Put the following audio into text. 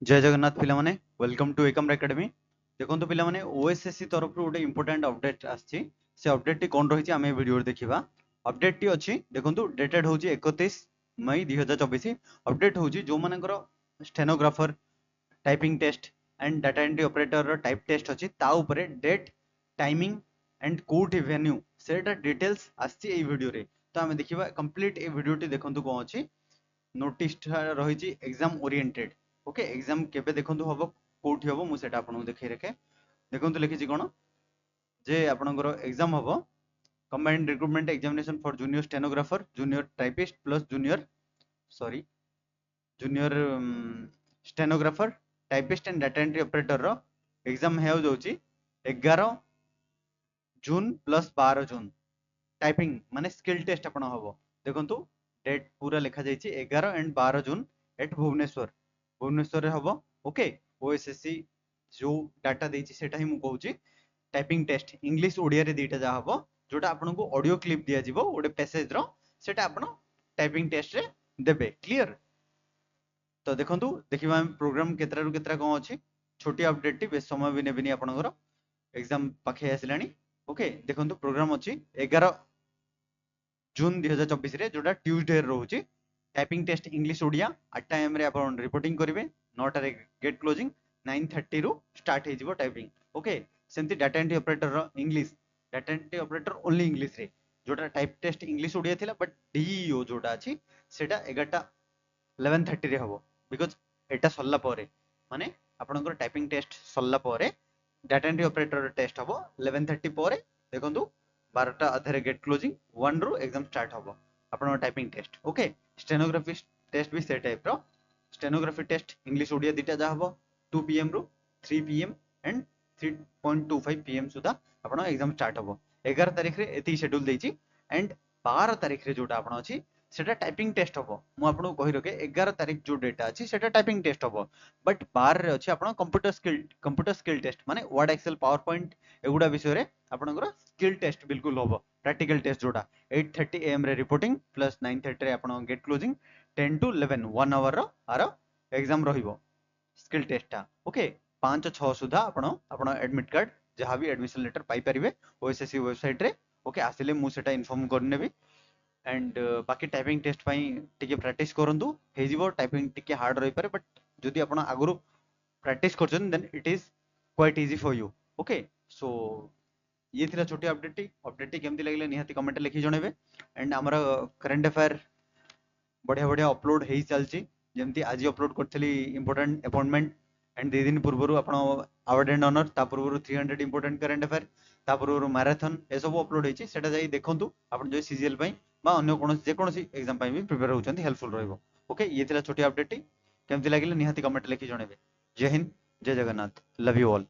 जय जगन्नाथ पिला माने वेलकम टू एकम एकेडमी। देखो पिला माने ओएसएससी तरफ गोटे इंपोर्टेंट अपडेट आछि से अपडेट टी कोन रहिछि आमे वीडियो देखिबा। अपडेट टी अछि देखंतु डेटेड होछि 31 मई 2024। अपडेट होछि जो मानकर stenographer typing test and data entry operator type test अछि ता ऊपर date timing and code venue सेटा डिटेल्स आछि ए वीडियो रे। तो आमे देखिबा कंप्लीट ए वीडियो टी देखंतु कोन अछि। नोटिस रही एग्जाम ओरिएंटेड ओके एग्जाम केबे देखंतु हबो कोठी हबो मु सेटा आपन देखै रखे देखंतु लिखिछि कोन जे आपनकर एग्जाम हबो combined recruitment examination for junior stenographer junior typist plus junior stenographer typist and data entry operator रो एग्जाम हेउ जाउची 11 जून प्लस 12 जून टाइपिंग माने स्किल टेस्ट आपण हबो देखंतु डेट पूरा लिखा जाइछि 11 एंड 12 जून एट भुवनेश्वर रे हबो ओके। ओएसएससी जो डाटा देछि सेटा ही मु कहूछि टाइपिंग टेस्ट इंग्लिश ओडिया रे दीटा जा हबो जोटा आपन को ऑडियो क्लिप दिया जिवो ओडे पैसेज रो सेटा आपन टाइपिंग टेस्ट रे देबे क्लियर। तो देखंतु देखिबा हम प्रोग्राम केतरा रु केतरा कोन अछि छोटी अपडेट टी बेस समय भी नेबिनी आपनकर एग्जाम पाखे आसिलानी ओके। देखंतु प्रोग्राम अछि 11 जून 2024 रे जोटा ट्यूसडे रोची typing test English Odia 8 AM रे आपण रिपोर्टिंग करिवे 9 रे गेट क्लोजिंग 9:30 रु स्टार्ट हे जिवो टाइपिंग ओके। सेंती डाटा एंट्री ऑपरेटर रो English data entry operator only English रे जोटा टाइप टेस्ट इंग्लिश ओडिया थिला बट डीईओ जोटा अछि सेटा 11:30 रे हबो बिकॉज़ एटा सल्ला परे माने आपनकर टाइपिंग टेस्ट सल्ला परे डाटा एंट्री ऑपरेटर टेस्ट हबो 11:30 परे देखंतु 12टा अधरे गेट क्लोजिंग 1 रु एग्जाम स्टार्ट हबो आपन typing test okay. Stenography test भी से टाइप रो स्टेनोग्राफी टेस्ट इंग्लिश ओडिया दिटा जा हबो 2 पीएम रु 3 पीएम एंड 3.25 पीएम सुधा आपन एग्जाम स्टार्ट हबो 11 तारिख रे एती शेड्यूल देछि एंड 12 तारिख रे जोटा आपन अछि सेटा टाइपिंग टेस्ट हबो मु आपन को कहि रके 11 तारिख जो डेटा अछि सेटा टाइपिंग टेस्ट हबो बट 12 रे अछि आपन कंप्यूटर स्किल टेस्ट माने वर्ड एक्सेल पावर पॉइंट एगुडा विषय रे आपनकर स्किल टेस्ट बिल्कुल हबो प्रैक्टिकल टेस्ट जोटा 8:30 am रे रिपोर्टिंग प्लस 9:30 रे आपन गेट क्लोजिंग 10 to 11 1 आवर रो आरो एग्जाम रहिबो स्किल टेस्ट टा ओके। 5-6 सुधा आपन एडमिट कार्ड जहां भी एडमिशन लेटर पाई परिबे ओएसएससी वेबसाइट रे ओके आसिले मु सेटा इन्फॉर्म करनेबी एंड बाकी टाइपिंग टेस्ट पाई टिके प्रैक्टिस करंतु हे जिवो टाइपिंग टिके हार्ड रही पारे बट जदि आपन आगुरु प्रैक्टिस करछन then it is quite easy for you okay. So ये थिला छोटी अपडेट टी केमती लागले निहाती कमेंट लिखि जणेबे एंड हमर करंट अफेयर बढ़िया बढ़िया अपलोड हे चलची जेमती आज अपलोड करथली इंपोर्टेंट अपॉइंटमेंट एंड 2 दिन पूर्वरु आपण अवार्ड एंड ऑनर ता पूर्वरु 300 इंपोर्टेंट करंट अफेयर ता पूर्वरु मैराथन ए सब अपलोड हेची सेटा जाई देखंतु आपण जो सीजीएल पई बा अन्य कोनोसी जे कोनोसी एग्जाम पई भी प्रिपेयर होचंती हेल्पफुल रहइबो ओके। ये थिला छोटी अपडेट टी केमती लागले निहाती कमेंट लिखि जणेबे। जय हिंद जय जगन्नाथ लव यू ऑल।